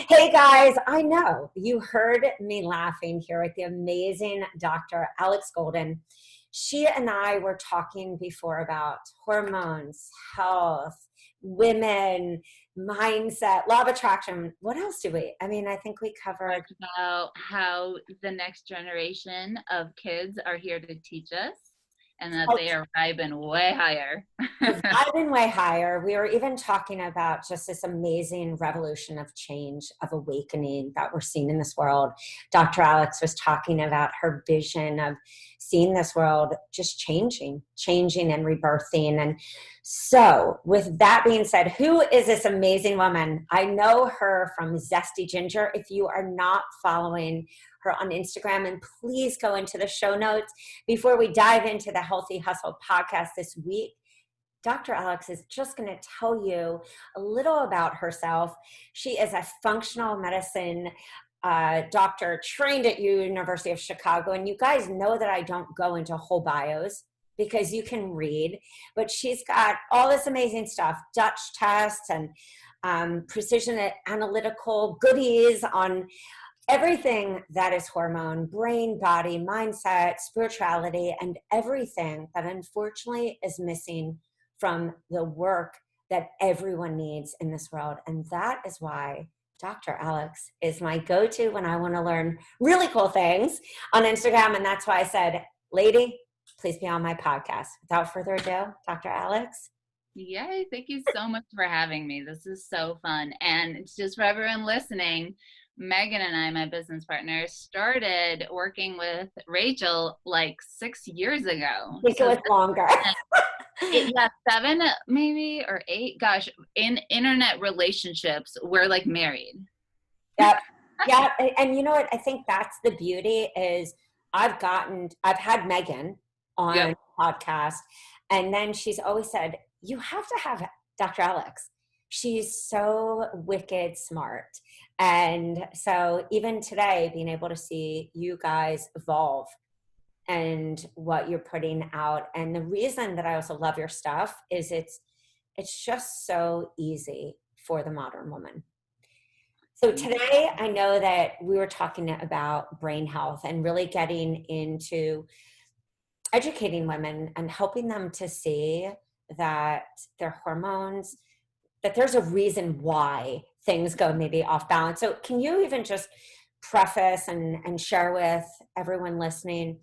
Hey guys, I know you heard me laughing here with the amazing Dr. Alex Golden. She and I were talking before about hormones, health, women, mindset, law of attraction. What else do we? I think we covered Talked about how the next generation of kids are here to teach us and that they are vibing way higher. vibing way higher. We were even talking about just this amazing revolution of change, of awakening that we're seeing in this world. Dr. Alex was talking about her vision of seeing this world just changing and rebirthing. And so, with that being said, who is this amazing woman? I know her from Zesty Ginger. If you are not following her on Instagram, and please go into the show notes before we dive into the Healthy Hustle podcast this week. Dr. Alex is just going to tell you a little about herself. She is a functional medicine doctor trained at University of Chicago. And you guys know that I don't go into whole bios because you can read, but she's got all this amazing stuff, Dutch tests and precision analytical goodies on everything that is hormone, brain, body, mindset, spirituality, and everything that unfortunately is missing from the work that everyone needs in this world. And that is why Dr. Alex is my go-to when I want to learn really cool things on Instagram. And that's why I said, lady, please be on my podcast. Without further ado, Dr. Alex. Yay, thank you so much for having me. This is so fun. And it's just for everyone listening, Megan and I, my business partner, started working with Rachel like 6 years ago. I think it was longer. Yeah, 7 maybe or 8. Gosh, in internet relationships, we're like married. Yep. Yeah. And you know what? I think that's the beauty is I've had Megan on the podcast, and then she's always said, you have to have Dr. Alex. She's so wicked smart. And so even today, being able to see you guys evolve and what you're putting out. And the reason that I also love your stuff is it's just so easy for the modern woman. So today I know that we were talking about brain health and really getting into educating women and helping them to see that their hormones, that there's a reason why things go maybe off balance. So can you even just preface and share with everyone listening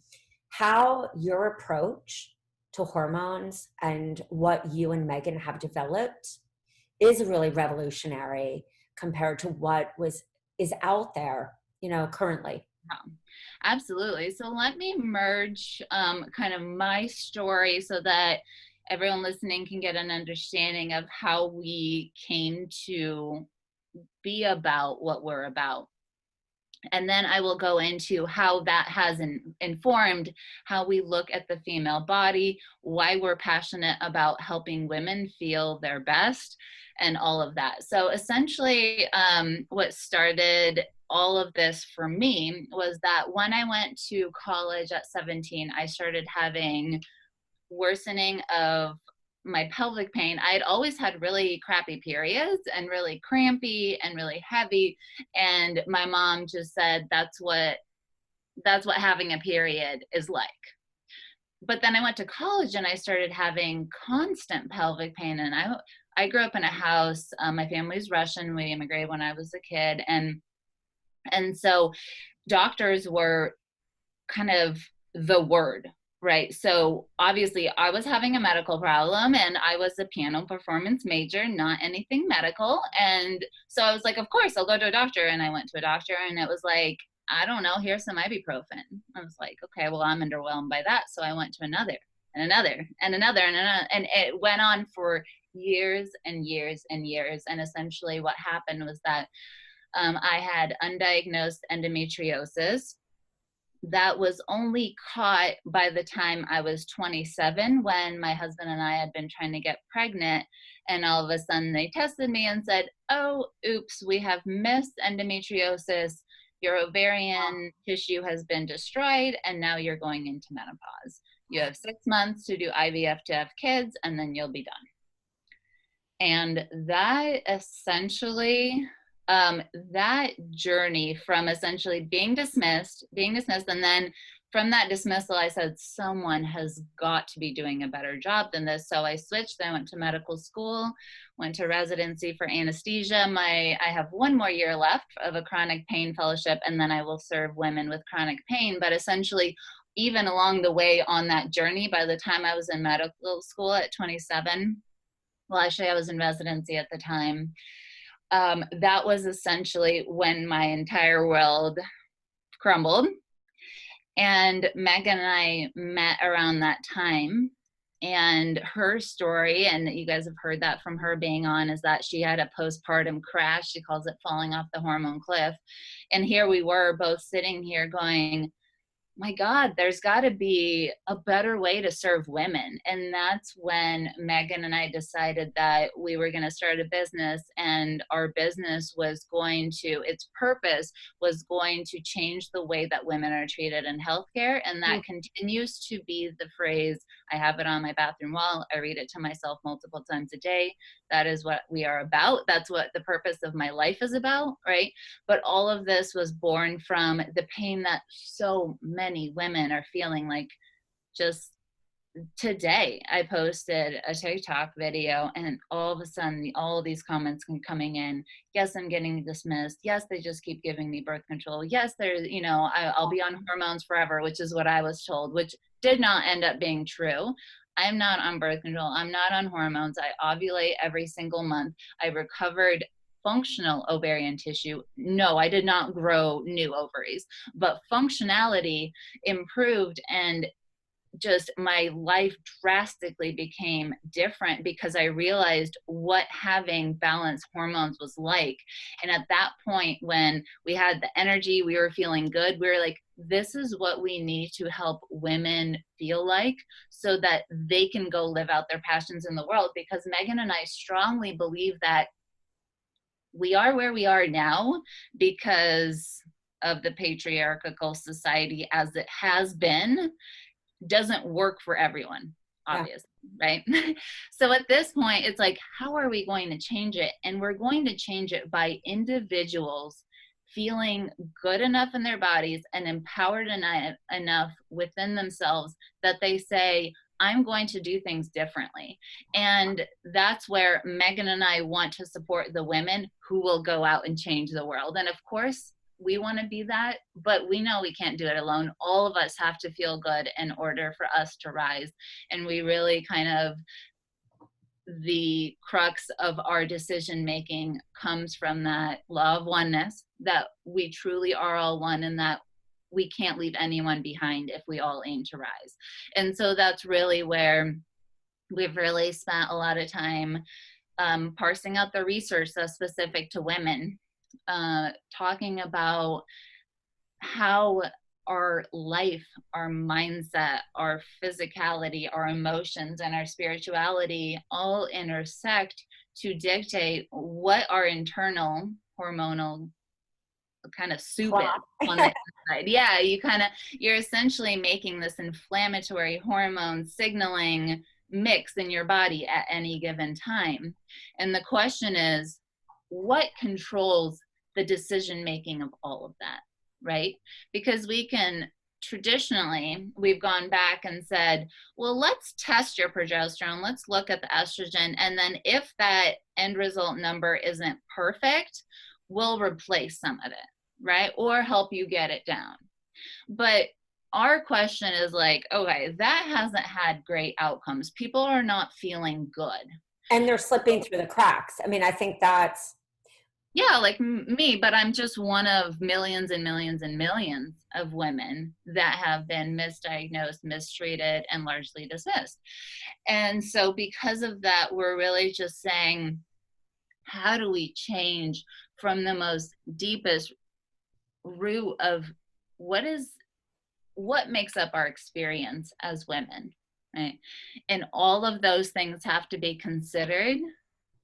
how your approach to hormones and what you and Megan have developed is really revolutionary compared to what is out there, currently? Absolutely. So let me merge kind of my story so that everyone listening can get an understanding of how we came to be about what we're about. And then I will go into how that has informed how we look at the female body, why we're passionate about helping women feel their best, and all of that. So essentially, what started all of this for me was that when I went to college at 17, I started having worsening of my pelvic pain. I had always had really crappy periods and really crampy and really heavy. And my mom just said, that's what having a period is like. But then I went to college and I started having constant pelvic pain. And I grew up in a house, my family's Russian. We immigrated when I was a kid. And so doctors were kind of the word, right? So obviously I was having a medical problem and I was a piano performance major, not anything medical. And so I was like, of course I'll go to a doctor. And I went to a doctor and it was like, I don't know, here's some ibuprofen. I was like, okay, well, I'm underwhelmed by that. So I went to another and another and another and another. And it went on for years and years and years. And essentially what happened was that I had undiagnosed endometriosis that was only caught by the time I was 27, when my husband and I had been trying to get pregnant. And all of a sudden they tested me and said, oh, oops, we have missed endometriosis. Your ovarian tissue has been destroyed, and now you're going into menopause. You have 6 months to do IVF to have kids, and then you'll be done. And that essentially that journey from essentially being dismissed, and then from that dismissal, I said, someone has got to be doing a better job than this. So I switched. I went to medical school, went to residency for anesthesia. I have 1 more year left of a chronic pain fellowship, and then I will serve women with chronic pain. But essentially, even along the way on that journey, by the time I was in medical school at 27, well, actually, I was in residency at the time. That was essentially when my entire world crumbled. And Megan and I met around that time. And her story, and you guys have heard that from her being on, is that she had a postpartum crash. She calls it falling off the hormone cliff. And here we were both sitting here going, my God, there's got to be a better way to serve women. And that's when Megan and I decided that we were going to start a business, and our business was going to, its purpose was going to change the way that women are treated in healthcare. And that continues to be the phrase. I have it on my bathroom wall. I read it to myself multiple times a day. That is what we are about. That's what the purpose of my life is about, right? But all of this was born from the pain that so many women are feeling. Like, just today I posted a TikTok video, and all of a sudden all of these comments coming in. Yes, I'm getting dismissed. Yes, they just keep giving me birth control. Yes, there's, I'll be on hormones forever, which is what I was told, which did not end up being true. I'm not on birth control. I'm not on hormones. I ovulate every single month. I recovered functional ovarian tissue. No, I did not grow new ovaries, but functionality improved, and just my life drastically became different because I realized what having balanced hormones was like. And at that point, when we had the energy, we were feeling good, we were like, this is what we need to help women feel like, so that they can go live out their passions in the world. Because Megan and I strongly believe that we are where we are now because of the patriarchal society as it has been. Doesn't work for everyone, obviously, right? So at this point, it's like, how are we going to change it? And we're going to change it by individuals feeling good enough in their bodies and empowered enough within themselves that they say, I'm going to do things differently. And that's where Megan and I want to support the women who will go out and change the world. And of course, we want to be that, but we know we can't do it alone. All of us have to feel good in order for us to rise. And we really kind of, the crux of our decision making comes from that law of oneness, that we truly are all one, and that we can't leave anyone behind if we all aim to rise. And so that's really where we've really spent a lot of time parsing out the research that's specific to women, talking about how our life, our mindset, our physicality, our emotions, and our spirituality all intersect to dictate what our internal hormonal kind of soup is on the inside. Yeah, you're essentially making this inflammatory hormone signaling mix in your body at any given time. And the question is, what controls the decision making of all of that, right? Because traditionally, we've gone back and said, well, let's test your progesterone, let's look at the estrogen, and then if that end result number isn't perfect, we'll replace some of it, right? Or help you get it down. But our question is like, okay, that hasn't had great outcomes. People are not feeling good. And they're slipping through the cracks. I mean, I think that's, yeah, like me, but I'm just one of millions and millions and millions of women that have been misdiagnosed, mistreated, and largely dismissed. And so because of that, we're really just saying, how do we change from the most deepest root of what makes up our experience as women, right? And all of those things have to be considered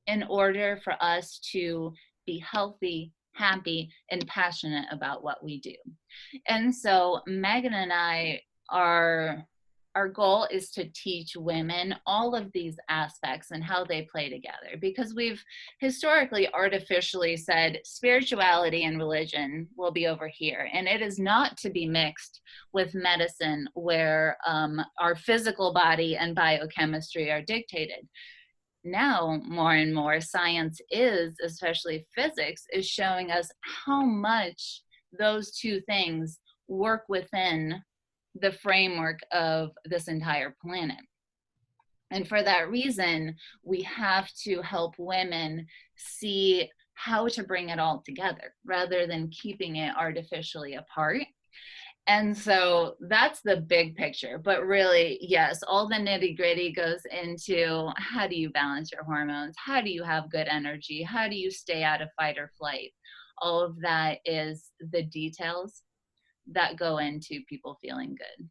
in order for us to be healthy, happy, and passionate about what we do. And so Megan and I are our goal is to teach women all of these aspects and how they play together, because we've historically artificially said spirituality and religion will be over here, and it is not to be mixed with medicine, where our physical body and biochemistry are dictated. Now more and more science is, especially physics, is showing us how much those two things work within the framework of this entire planet. And for that reason, we have to help women see how to bring it all together rather than keeping it artificially apart. And so that's the big picture. But really, yes, all the nitty gritty goes into how do you balance your hormones? How do you have good energy? How do you stay out of fight or flight? All of that is the details that go into people feeling good.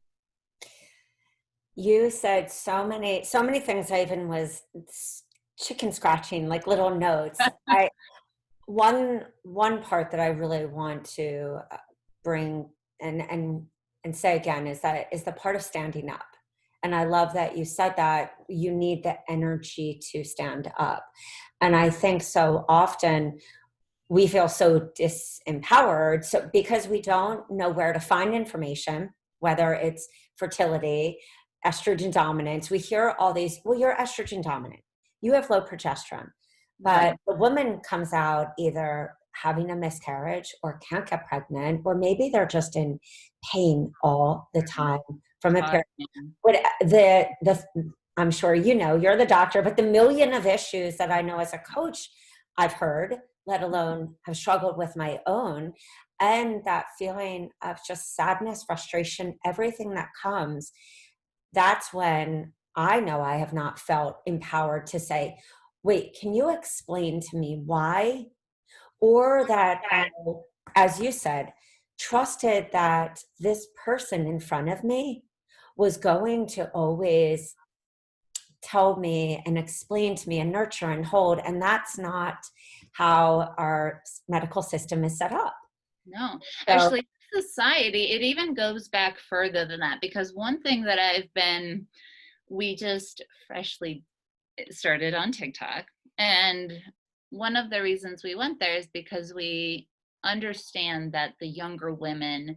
You said so many things. I even was chicken scratching, like little notes. One part that I really want to bring and say again is the part of standing up. And I love that you said that you need the energy to stand up. And I think so often we feel so disempowered, so because we don't know where to find information, whether it's fertility, estrogen dominance. We hear all these, well, you're estrogen dominant, you have low progesterone. But Right. the woman comes out either having a miscarriage or can't get pregnant, or maybe they're just in pain all the time from a period. But I'm sure you know, you're the doctor, but the million of issues that I know as a coach I've heard, let alone have struggled with my own, and that feeling of just sadness, frustration, everything that comes, that's when I know I have not felt empowered to say, wait, can you explain to me why? Or that, as you said, trusted that this person in front of me was going to always tell me and explain to me and nurture and hold. And that's not how our medical system is set up. No, So, actually, society, it even goes back further than that, because one thing that we just freshly started on TikTok. And one of the reasons we went there is because we understand that the younger women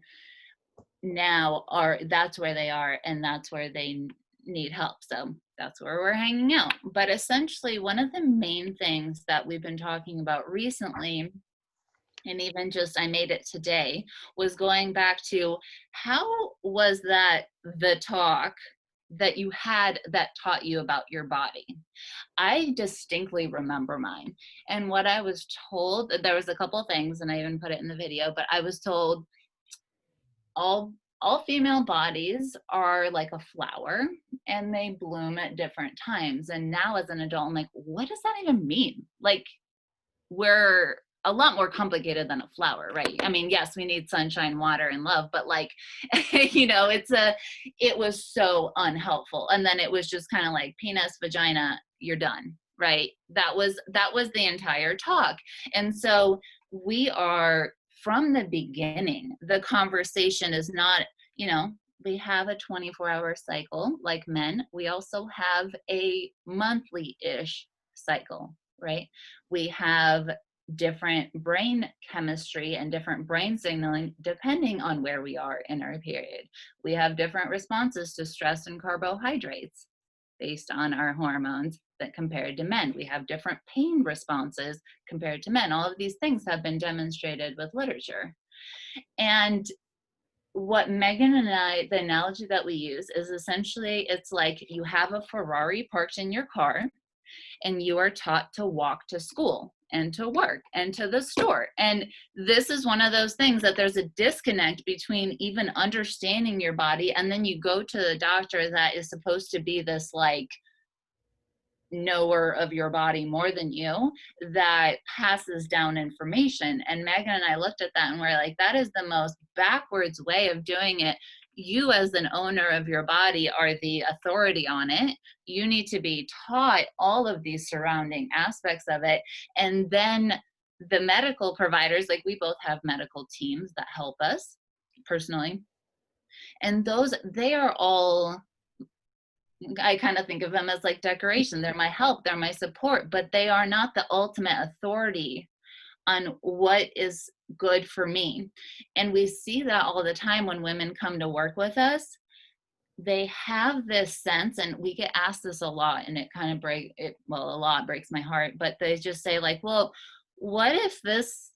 now that's where they are, and that's where they need help. So that's where we're hanging out. But essentially, one of the main things that we've been talking about recently, and even just I made it today, was going back to how was that the talk that you had that taught you about your body. I distinctly remember mine. And what I was told, there was a couple things, and I even put it in the video, but I was told all female bodies are like a flower and they bloom at different times. And now as an adult, I'm like, what does that even mean? Like, we're a lot more complicated than a flower, right? I mean, yes, we need sunshine, water, and love, but like, it was so unhelpful. And then it was just kind of like penis, vagina, you're done, right? That was the entire talk. And so we are, from the beginning, the conversation is not, we have a 24-hour cycle like men. We also have a monthly-ish cycle, right? We have different brain chemistry and different brain signaling depending on where we are in our period. We have different responses to stress and carbohydrates based on our hormones that compared to men. We have different pain responses compared to men. All of these things have been demonstrated with literature. And what Megan and I, the analogy that we use is essentially, it's like you have a Ferrari parked in your car and you are taught to walk to school and to work and to the store. And this is one of those things that there's a disconnect between even understanding your body, and then you go to the doctor that is supposed to be this like knower of your body more than you, that passes down information. And Megan and I looked at that and we're like, that is the most backwards way of doing it. You as an owner of your body are the authority on it. You need to be taught all of these surrounding aspects of it. And then the medical providers, like we both have medical teams that help us personally. And they are all I kind of think of them as like decoration. They're my help, they're my support, but they are not the ultimate authority on what is good for me. And we see that all the time when women come to work with us. They have this sense, and we get asked this a lot, and it kind of a lot breaks my heart, but they just say like, well, what if this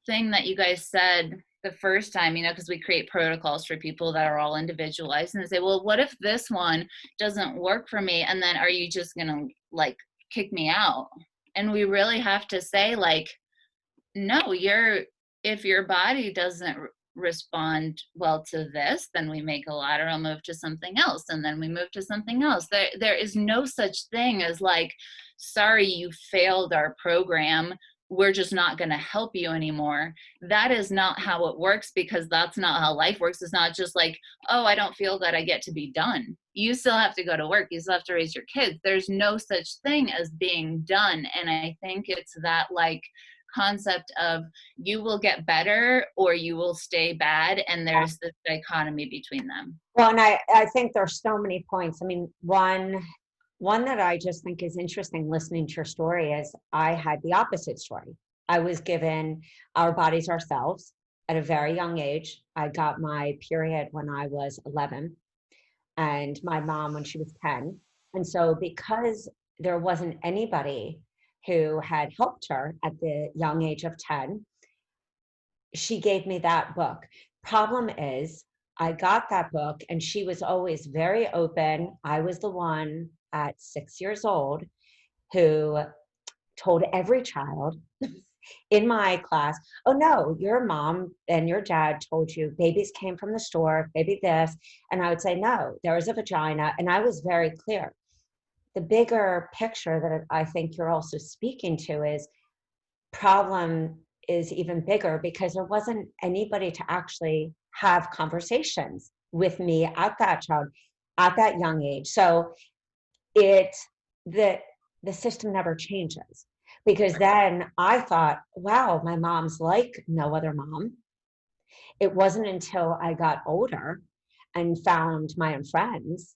thing that you guys said the first time, because we create protocols for people that are all individualized, and they say, well, what if this one doesn't work for me? And then are you just going to like kick me out? And we really have to say like, no, if your body doesn't respond well to this, then we make a lateral move to something else, and then we move to something else. There is no such thing as like, sorry, you failed our program, we're just not going to help you anymore. That is not how it works, because that's not how life works. It's not just like, oh, I don't feel that, I get to be done. You still have to go to work, you still have to raise your kids. There's no such thing as being done. And I think it's that like concept of you will get better or you will stay bad, and there's this dichotomy between them. Well, and I think there's so many points. I mean, one that I just think is interesting listening to your story is I had the opposite story. I was given our bodies ourselves at a very young age. I got my period when I was 11 and my mom when she was 10. And so because there wasn't anybody who had helped her at the young age of 10, she gave me that book. Problem is, I got that book and she was always very open. I was the one at 6 years old who told every child in my class, oh no, your mom and your dad told you babies came from the store, baby this. And I would say, no, there was a vagina. And I was very clear. The bigger picture that I think you're also speaking to is problem is even bigger because there wasn't anybody to actually have conversations with me at that young age. So the system never changes, because then I thought, wow, my mom's like no other mom. It wasn't until I got older and found my own friends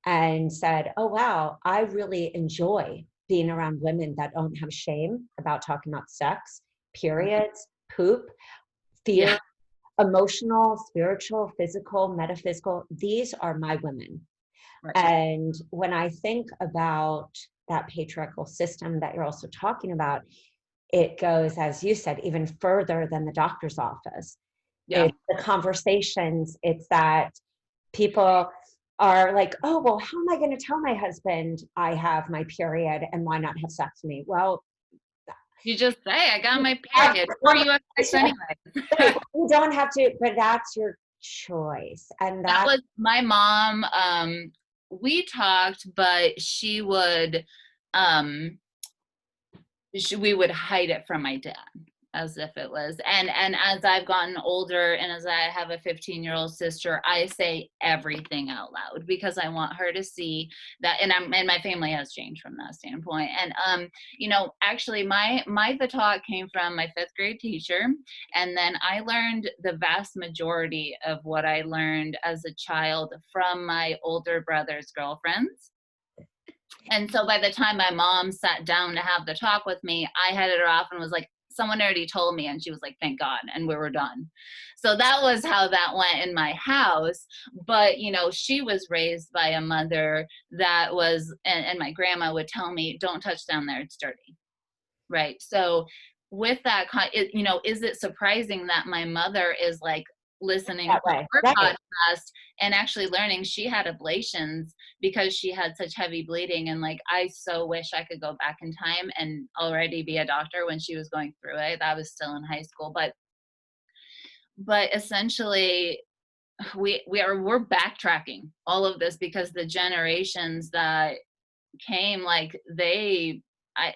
and said, oh, wow, I really enjoy being around women that don't have shame about talking about sex, periods, poop, fear, Yeah. emotional, spiritual, physical, metaphysical. These are my women. Right. And when I think about that patriarchal system that you're also talking about, it goes, as you said, even further than the doctor's office. Yeah. It's the conversations. It's that people are like, oh, well, how am I going to tell my husband I have my period and why not have sex with me? Well, You just say, I got my period. Or you have sex anyway. you don't have to, but that's your choice. And That that, was my mom. We talked, but um, we would hide it from my dad as if it was, and as I've gotten older and as I have a 15-year-old sister, I say everything out loud because I want her to see that, and my family has changed from that standpoint. And actually the talk came from my 5th grade teacher, and then I learned the vast majority of what I learned as a child from my older brother's girlfriends. And so by the time my mom sat down to have the talk with me, I headed her off and was like, someone already told me. And she was like, thank God. And we were done. So that was how that went in my house. But, she was raised by a mother that was, and my grandma would tell me, don't touch down there, it's dirty. Right. So with that, is it surprising that my mother is like listening that to way. her Right. podcast and actually learning? She had ablations because she had such heavy bleeding, and like I so wish I could go back in time and already be a doctor when she was going through it. I was still in high school, but essentially we're backtracking all of this because the generations that came, like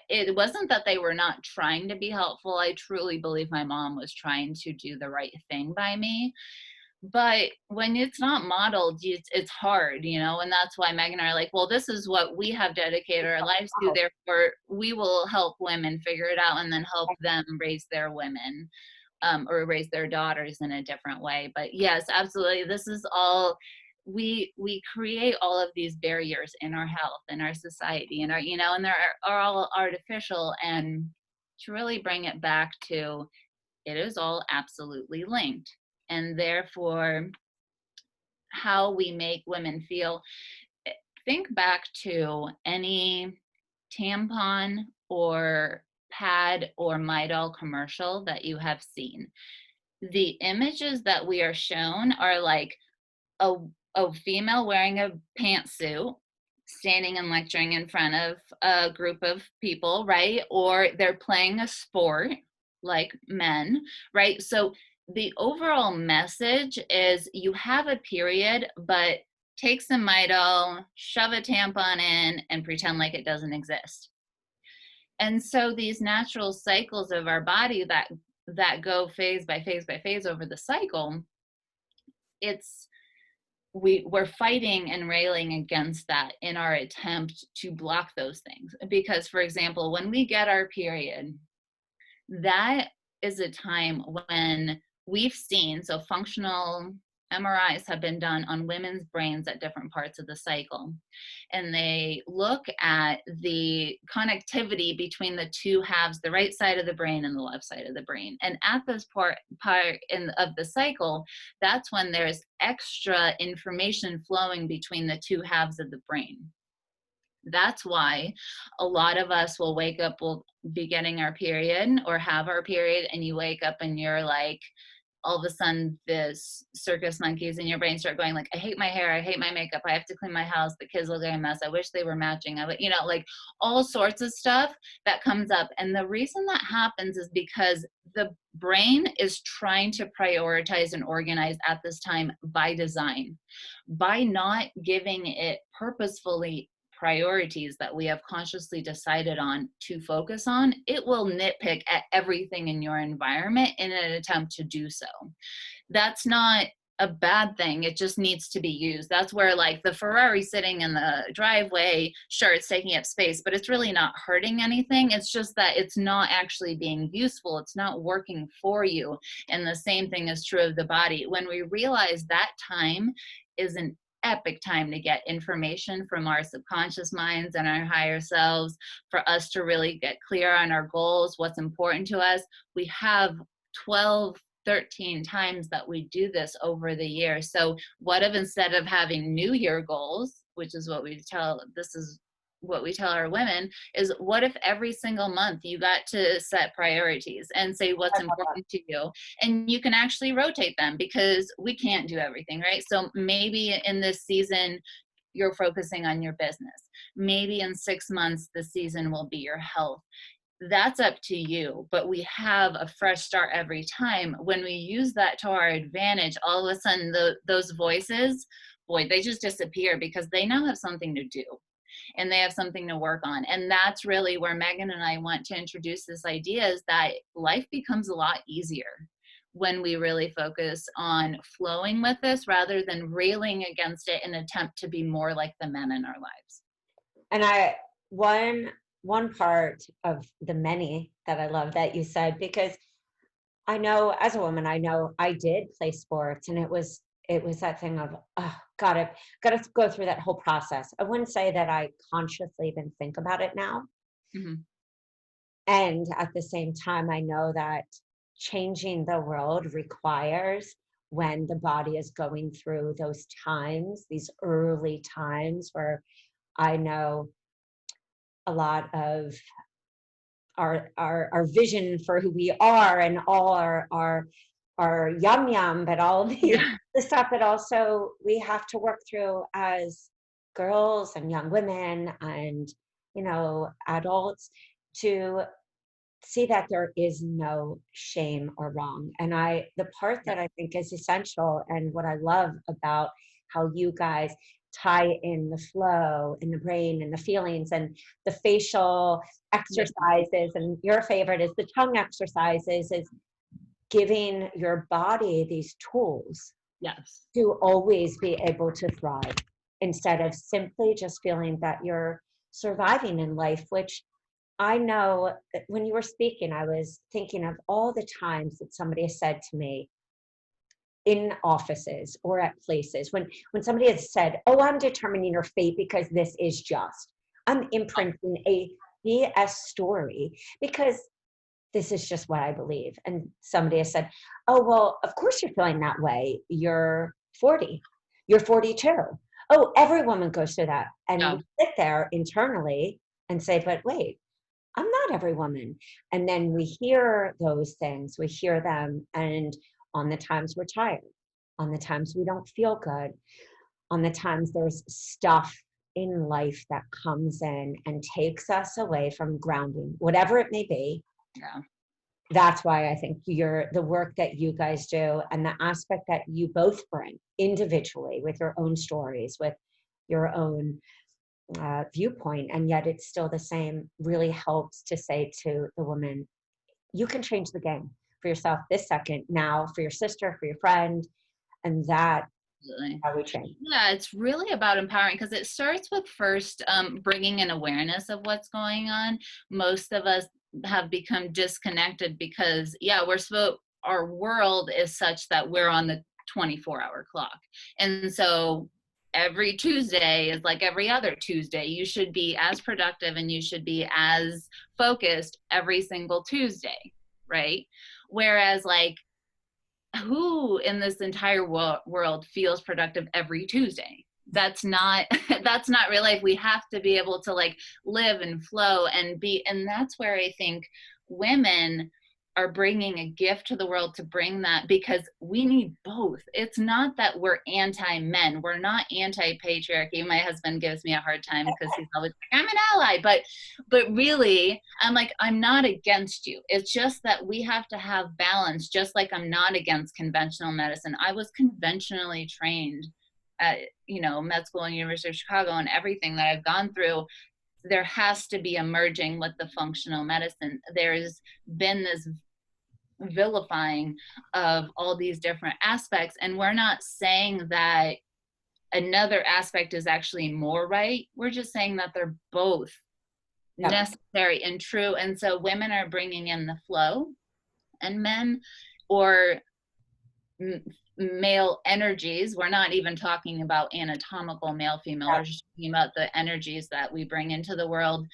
it wasn't that they were not trying to be helpful. I truly believe my mom was trying to do the right thing by me. But when it's not modeled, it's hard, and that's why Megan and I are like, well, this is what we have dedicated our lives to. Therefore, we will help women figure it out and then help them raise their women, or raise their daughters in a different way. But yes, absolutely. This is all we create all of these barriers in our health, in our society, and our, you know, and are all artificial. And to really bring it back to, it is all absolutely linked. And therefore, how we make women feel, think back to any tampon or pad or Midol commercial that you have seen. The images that we are shown are like a, a female wearing a pantsuit standing and lecturing in front of a group of people, right? Or they're playing a sport like men, right? So the overall message is you have a period, but take some Midol, shove a tampon in, and pretend like it doesn't exist. And so these natural cycles of our body that go phase by phase by phase over the cycle, it's we're fighting and railing against that in our attempt to block those things. Because, for example, when we get our period, that is a time when we've seen, so functional MRIs have been done on women's brains at different parts of the cycle. And they look at the connectivity between the two halves, the right side of the brain and the left side of the brain. And at this part of the cycle, that's when there's extra information flowing between the two halves of the brain. That's why a lot of us will wake up, we'll be getting our period or have our period, and you wake up and you're like, all of a sudden this circus monkeys in your brain start going like, I hate my hair, I hate my makeup, I have to clean my house, the kids look like a mess, I wish they were matching, you know, like all sorts of stuff that comes up. And the reason that happens is because the brain is trying to prioritize and organize at this time by design. By not giving it purposefully priorities that we have consciously decided on to focus on, it will nitpick at everything in your environment in an attempt to do so. That's not a bad thing. It just needs to be used. That's where like the Ferrari sitting in the driveway, sure, it's taking up space, but it's really not hurting anything. It's just that it's not actually being useful. It's not working for you. And the same thing is true of the body. When we realize that time is an epic time to get information from our subconscious minds and our higher selves, for us to really get clear on our goals, what's important to us. We have 12, 13 times that we do this over the year. So what if, instead of having New Year goals, which is what we tell, this is what we tell our women, is what if every single month you got to set priorities and say what's important to you, and you can actually rotate them, because we can't do everything, right? So maybe in this season you're focusing on your business, maybe in 6 months the season will be your health. That's up to you, but we have a fresh start every time. When we use that to our advantage, all of a sudden those voices, boy, they just disappear, because they now have something to do and they have something to work on. And that's really where Megan and I want to introduce this idea, is that life becomes a lot easier when we really focus on flowing with this rather than railing against it in an attempt to be more like the men in our lives. And one part of the many that I love that you said, because I know as a woman, I know I did play sports, and it was that thing of, oh, gotta go through that whole process. I wouldn't say that I consciously even think about it now. Mm-hmm. And at the same time, I know that changing the world requires, when the body is going through those times, these early times where I know a lot of our vision for who we are, and all our yum, but all the stuff that also we have to work through as girls and young women and, you know, adults, to see that there is no shame or wrong. And the part that I think is essential, and what I love about how you guys tie in the flow and the brain and the feelings and the facial exercises, and your favorite is the tongue exercises, is giving your body these tools to always be able to thrive, instead of simply just feeling that you're surviving in life. Which I know that when you were speaking, I was thinking of all the times that somebody has said to me, in offices or at places, when somebody has said, oh, I'm determining your fate because this is just, I'm imprinting a BS story because this is just what I believe. And somebody has said, oh, well, of course you're feeling that way. You're 40, you're 42. Oh, every woman goes through that. And Yeah. we sit there internally and say, but wait, I'm not every woman. And then we hear those things, we hear them. And on the times we're tired, on the times we don't feel good, on the times there's stuff in life that comes in and takes us away from grounding, whatever it may be. Yeah. That's why I think the work that you guys do and the aspect that you both bring individually with your own stories, with your own viewpoint, and yet it's still the same, really helps to say to the woman, you can change the game for yourself this second, now, for your sister, for your friend, and that Absolutely. how we change. Yeah, it's really about empowering because it starts with first bringing an awareness of what's going on. Most of us have become disconnected because, yeah, our world is such that we're on the 24-hour clock. And so every Tuesday is like every other Tuesday. You should be as productive and you should be as focused every single Tuesday, right? Whereas like, who in this entire world feels productive every Tuesday? That's not that's not real life. We have to be able to like live and flow and be, and that's where I think women are bringing a gift to the world to bring that, because we need both. It's not that we're anti-men. We're not anti-patriarchy. My husband gives me a hard time because he's always like, I'm an ally, but really, I'm like, I'm not against you. It's just that we have to have balance, just like I'm not against conventional medicine. I was conventionally trained at, med school and University of Chicago, and everything that I've gone through, there has to be a merging with the functional medicine. There's been this vilifying of all these different aspects, and we're not saying that another aspect is actually more right. We're just saying that they're both necessary and true. And so women are bringing in the flow, and men, or male energies, we're not even talking about anatomical male female, we're just talking about the energies that we bring into the world.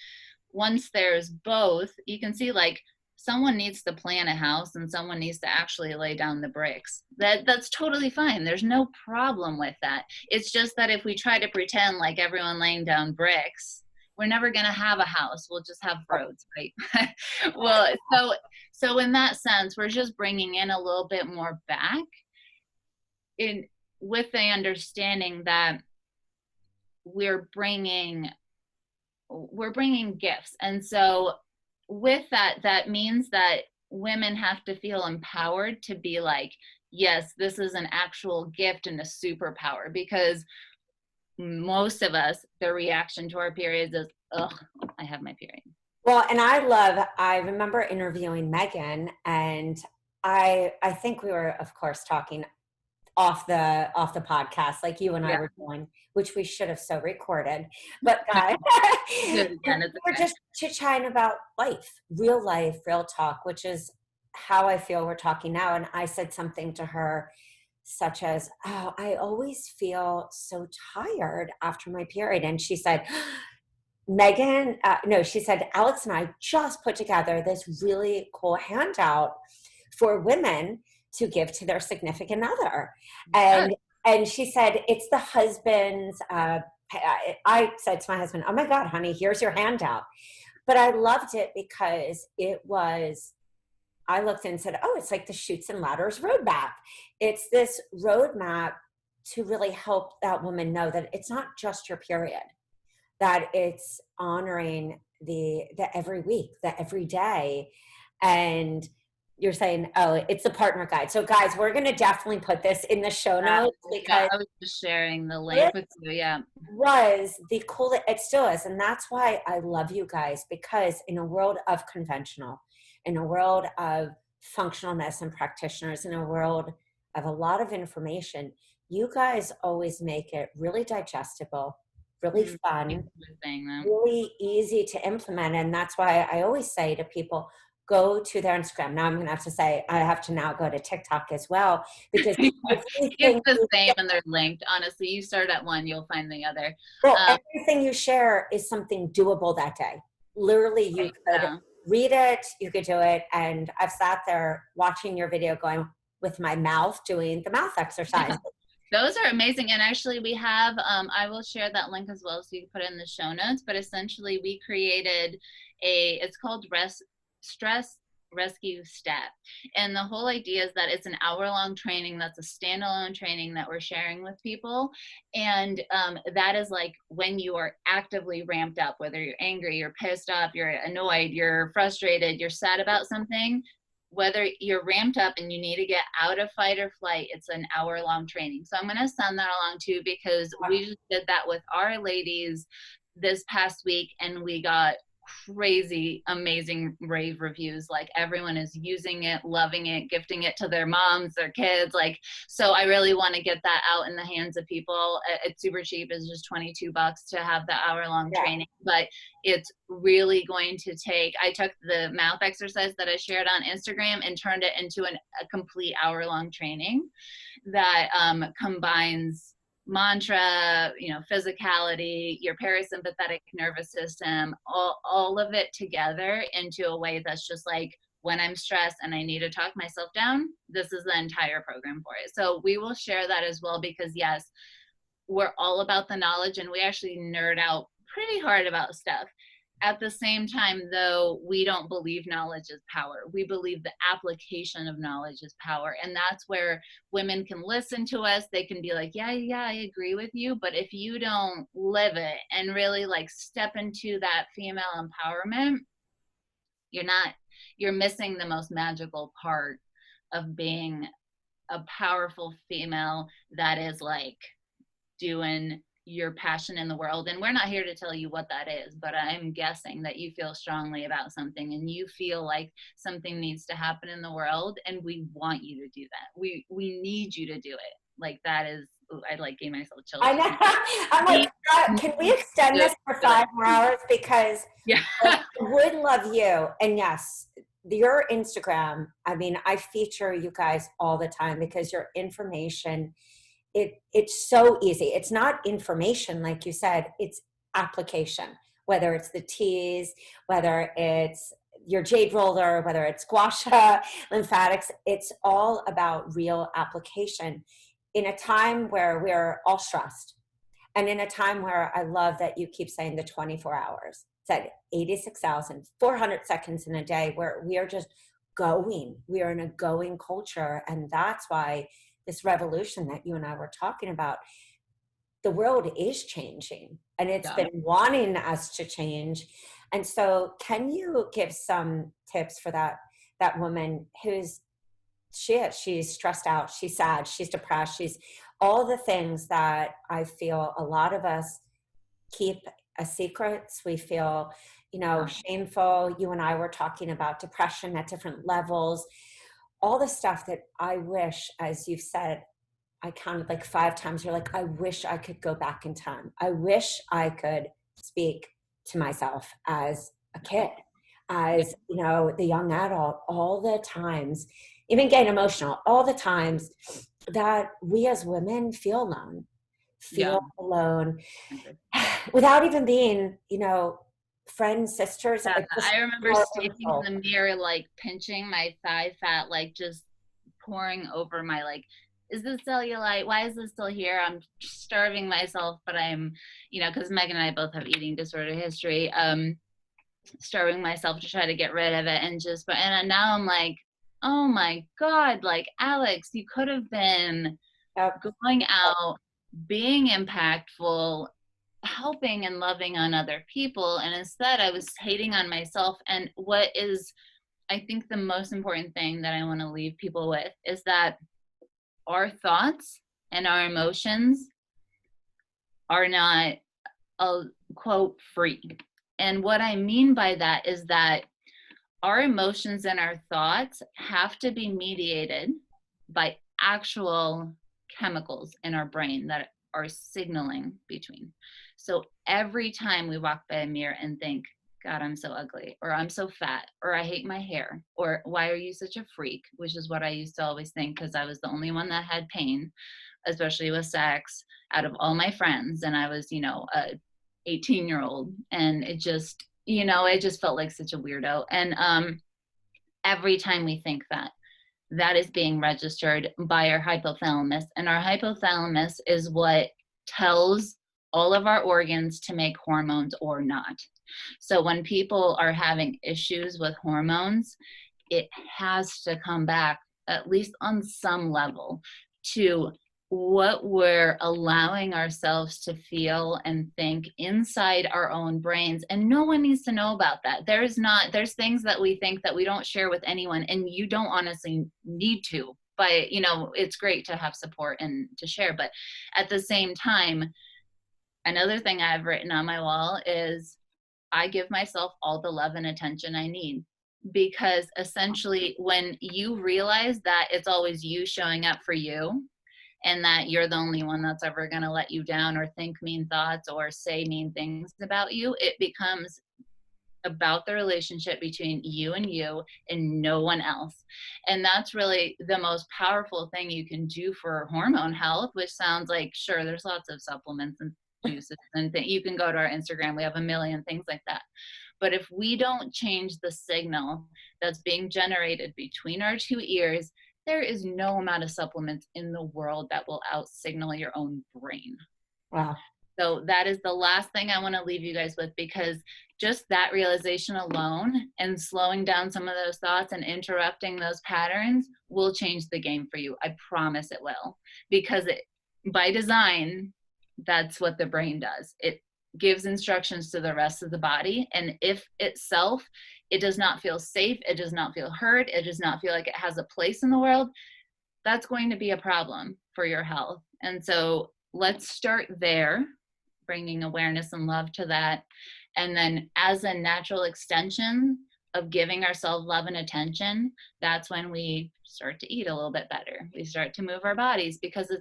Once there's both, you can see like someone needs to plan a house and someone needs to actually lay down the bricks. That's totally fine. There's no problem with that. It's just that if we try to pretend like everyone laying down bricks, we're never going to have a house. We'll just have roads, right? Well, so in that sense, we're just bringing in a little bit more back in, with the understanding that we're bringing gifts. And so with that means that women have to feel empowered to be like, yes, this is an actual gift and a superpower, because most of us, the reaction to our periods is, ugh, I have my period. Well, and I remember interviewing Megan, and I think we were, of course, talking off the podcast like you and I were doing, which we should have so recorded. But guys, we're just chit-chatting about life, real talk, which is how I feel we're talking now. And I said something to her such as, oh, I always feel so tired after my period. And she said, Megan, no, she said, Alex and I just put together this really cool handout for women to give to their significant other. And she said, it's the husband's, I said to my husband, oh my God, honey, here's your handout. But I loved it because I looked and said, oh, it's like the Chutes and Ladders roadmap. It's this roadmap to really help that woman know that it's not just your period, that it's honoring the every week, the every day. And you're saying, oh, it's the partner guide. So guys, we're going to definitely put this in the show notes, because I was just sharing the link with you. Yeah. Was the coolest, it still is. And that's why I love you guys, because in a world of conventional, in a world of functional medicine practitioners, in a world of a lot of information, you guys always make it really digestible, really fun, really easy to implement. And that's why I always say to people, go to their Instagram. Now I'm going to have to say, I have to now go to TikTok as well, because It's everything the you same share, and they're linked. Honestly, you start at one, you'll find the other. well, everything you share is something doable that day. Literally, you Right, could yeah. read it, you could do it. And I've sat there watching your video going with my mouth, doing the mouth exercise. Those are amazing. And actually we have, I will share that link as well so you can put it in the show notes, but essentially we created it's called Stress Rescue Stat. And the whole idea is that it's an hour-long training that's a standalone training that we're sharing with people. And that is like when you are actively ramped up, whether you're angry, you're pissed off, you're annoyed, you're frustrated, you're sad about something, whether you're ramped up and you need to get out of fight or flight, it's an hour-long training. So I'm going to send that along too, because we just did that with our ladies this past week and we got crazy amazing rave reviews. Like everyone is using it, loving it, gifting it to their moms, their kids. Like, so I really want to get that out in the hands of people. It's super cheap. It's just $22 to have the hour-long training, but it's really going to take, I took the mouth exercise that I shared on Instagram and turned it into a complete hour-long training that combines mantra, physicality, your parasympathetic nervous system, all of it together into a way that's just like, when I'm stressed and I need to talk myself down, this is the entire program for it. So we will share that as well, because yes, we're all about the knowledge and we actually nerd out pretty hard about stuff. At the same time, though, we don't believe knowledge is power. We believe the application of knowledge is power. And that's where women can listen to us. They can be like, yeah, I agree with you. But if you don't live it and really like step into that female empowerment, you're missing the most magical part of being a powerful female that is like doing your passion in the world. And we're not here to tell you what that is, but I'm guessing that you feel strongly about something and you feel like something needs to happen in the world, and we want you to do that. We need you to do it. Like that is, I like gave myself chills. I know. I'm like, can we extend this for 5 more hours? Because yeah. I would love you. And yes, your Instagram, I mean, I feature you guys all the time because your information, it's so easy. It's not information, like you said, it's application, whether it's the teas, whether it's your jade roller, whether it's gua sha, lymphatics, it's all about real application in a time where we're all stressed. And in a time where I love that you keep saying the 24 hours, it's at 86,400 seconds in a day where we are just going. We are in a going culture. And that's why this revolution that you and I were talking about, the world is changing and it's been wanting us to change. And so can you give some tips for that woman she's stressed out, she's sad, she's depressed, she's all the things that I feel a lot of us keep a secret. We feel, shameful. You and I were talking about depression at different levels, all the stuff that I wish, as you've said, I counted like 5 times. You're like, I wish I could go back in time. I wish I could speak to myself as a kid, as, the young adult, all the times, even getting emotional, all the times that we as women feel alone without even being, friends, sisters. Yeah, Just I remember standing in the mirror, like pinching my thigh fat, like just pouring over my, like, is this cellulite? Why is this still here? I'm starving myself, but I'm, because Megan and I both have eating disorder history, starving myself to try to get rid of it. And now I'm like, oh my God, like, Alex, you could have been going out, being impactful, helping and loving on other people. And instead I was hating on myself. And what is, I think, the most important thing that I want to leave people with is that our thoughts and our emotions are not quote free. And what I mean by that is that our emotions and our thoughts have to be mediated by actual chemicals in our brain that are signaling between. So every time we walk by a mirror and think, God, I'm so ugly, or I'm so fat, or I hate my hair, or why are you such a freak, which is what I used to always think because I was the only one that had pain, especially with sex, out of all my friends. And I was, a 18-year-old, and it just felt like such a weirdo. And every time we think that, that is being registered by our hypothalamus. And our hypothalamus is what tells all of our organs to make hormones or not. So when people are having issues with hormones, it has to come back, at least on some level, to what we're allowing ourselves to feel and think inside our own brains. And no one needs to know about that. There's things that we think that we don't share with anyone, and you don't honestly need to, but it's great to have support and to share. But at the same time, another thing I've written on my wall is I give myself all the love and attention I need. Because essentially, when you realize that it's always you showing up for you, and that you're the only one that's ever going to let you down or think mean thoughts or say mean things about you, it becomes about the relationship between you and no one else. And that's really the most powerful thing you can do for hormone health, which sounds like, sure, there's lots of supplements and juices and things. You can go to our Instagram. We have a million things like that. But if we don't change the signal that's being generated between our two ears, there is no amount of supplements in the world that will out-signal your own brain. Wow. So that is the last thing I want to leave you guys with, because just that realization alone and slowing down some of those thoughts and interrupting those patterns will change the game for you. I promise it will. Because by design, that's what the brain does. It gives instructions to the rest of the body. And if itself, it does not feel safe, it does not feel heard, it does not feel like it has a place in the world, that's going to be a problem for your health. And so let's start there, bringing awareness and love to that. And then as a natural extension of giving ourselves love and attention, that's when we start to eat a little bit better. We start to move our bodies because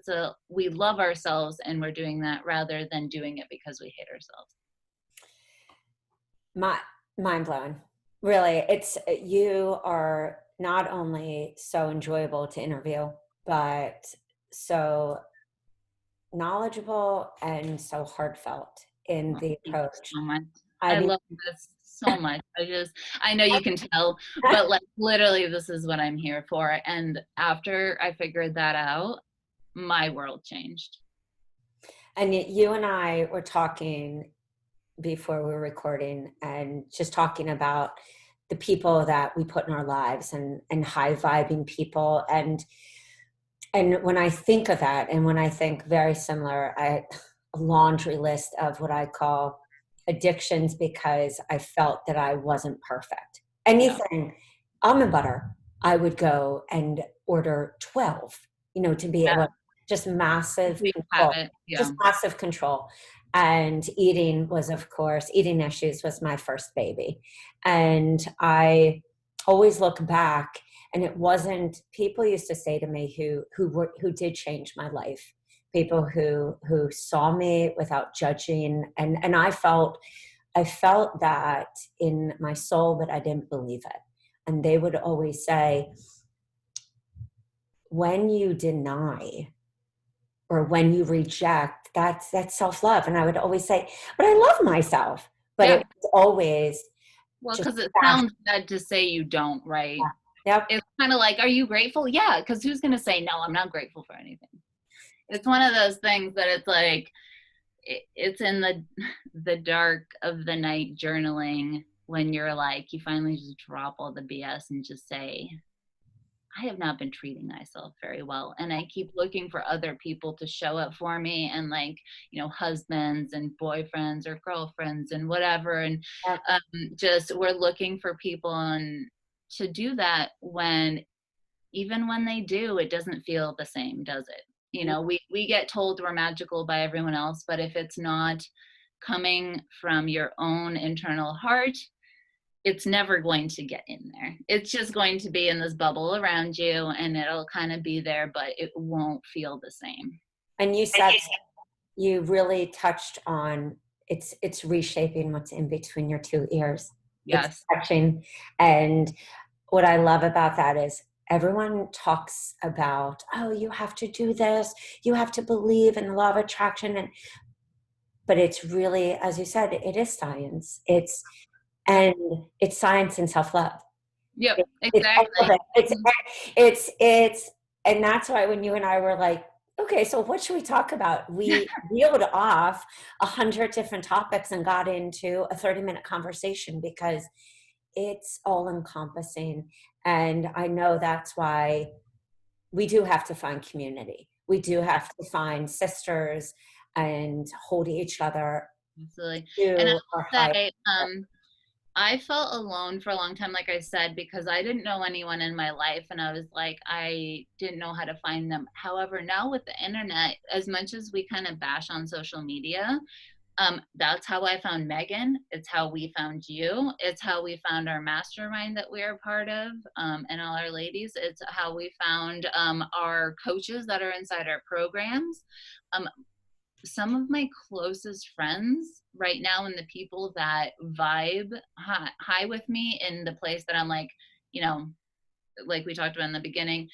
we love ourselves, and we're doing that rather than doing it because we hate ourselves. Mind blowing. Really, you are not only so enjoyable to interview, but so knowledgeable and so heartfelt in the approach. Thank you so much. I I mean, love this so much. I know you can tell, but like literally this is what I'm here for. And after I figured that out, my world changed. and you and I were talking before we were recording, and just talking about the people that we put in our lives, and high vibing people. And when I think of that, and when I think very similar, a laundry list of what I call addictions, because I felt that I wasn't perfect. Anything, almond butter, I would go and order 12, to be able, just massive control, just massive control. And eating issues was my first baby. And I always look back, and it wasn't, people used to say to me who did change my life, people who saw me without judging. And I felt that in my soul, but I didn't believe it. And they would always say, when you deny or when you reject, that's self-love. And I would always say, but I love myself. But it was always, well, because it sounds bad to say you don't, right? Yeah. Yep. It's kind of like, are you grateful? Yeah, because who's going to say, no, I'm not grateful for anything? It's one of those things that it's like, it's in the dark of the night journaling, when you're like, you finally just drop all the BS and just say, I have not been treating myself very well. And I keep looking for other people to show up for me, and like, husbands and boyfriends or girlfriends and whatever. And just, we're looking for people to do that, even when they do, it doesn't feel the same, does it? We get told we're magical by everyone else, but if it's not coming from your own internal heart, it's never going to get in there. It's just going to be in this bubble around you, and it'll kind of be there, but it won't feel the same. And you really touched on it's reshaping what's in between your two ears. It's Yes. touching. And what I love about that is everyone talks about, oh, you have to do this, you have to believe in the law of attraction. But it's really, as you said, it is science. And it's science and self-love. Yep, It's all of exactly. it. It's and that's why when you and I were like, okay, so what should we talk about? We reeled off 100 different topics and got into a 30-minute conversation because it's all encompassing. And I know that's why we do have to find community. We do have to find sisters and hold each other Absolutely. And I to our will high. say, I felt alone for a long time, like I said, because I didn't know anyone in my life, and I was like, I didn't know how to find them. However, now with the internet, as much as we kind of bash on social media, that's how I found Megan. It's how we found you. It's how we found our mastermind that we are part of, and all our ladies. It's how we found our coaches that are inside our programs. Um, some of my closest friends right now and the people that vibe high with me in the place that I'm like, you know, like we talked about in the beginning,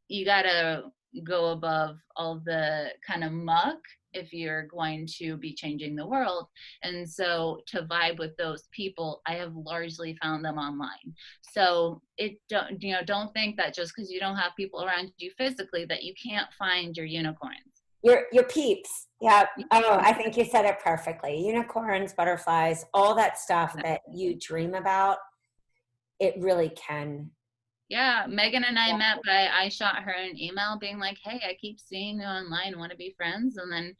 you gotta go above all the kind of muck if you're going to be changing the world. And so to vibe with those people, I have largely found them online. So don't think that just because you don't have people around you physically that you can't find your unicorns. Your peeps. Yeah. Oh, I think you said it perfectly. Unicorns, butterflies, all that stuff that you dream about, it really can. Yeah, Megan and I met by I shot her an email being like, "Hey, I keep seeing you online, want to be friends?" And then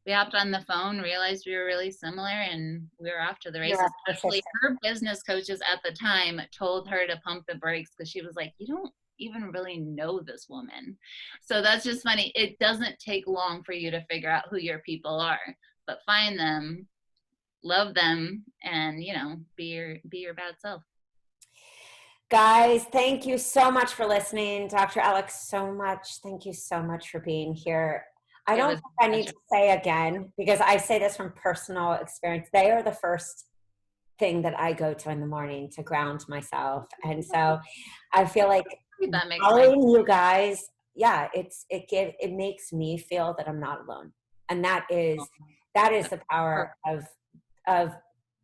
we hopped on the phone, realized we were really similar, and we were off to the You're races. Actually, persistent. her business coaches at the time told her to pump the brakes because she was like, "You don't even really know this woman." So that's just funny. It doesn't take long for you to figure out who your people are, but find them, love them, and be your bad self. Guys, thank you so much for listening. Dr. Alex, so much. Thank you so much for being here. I It don't was think I a need pleasure. to say again, because I say this from personal experience. They are the first thing that I go to in the morning to ground myself. And so I feel like That makes sense. following you guys, yeah, it makes me feel that I'm not alone. And that is the power of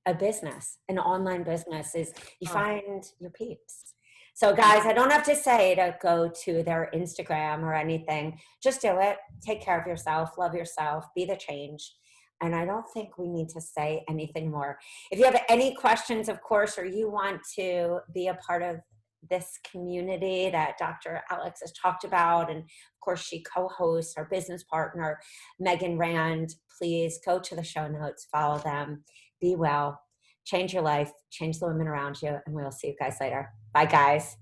a business, an online business, is you find your peeps. So guys, I don't have to say to go to their Instagram or anything. Just do it. Take care of yourself, love yourself, be the change. And I don't think we need to say anything more. If you have any questions, of course, or you want to be a part of this community that Dr. Alex has talked about, and of course she co-hosts, our business partner, Megan Rand, please go to the show notes, follow them, be well, change your life, change the women around you, and we'll see you guys later. Bye, guys.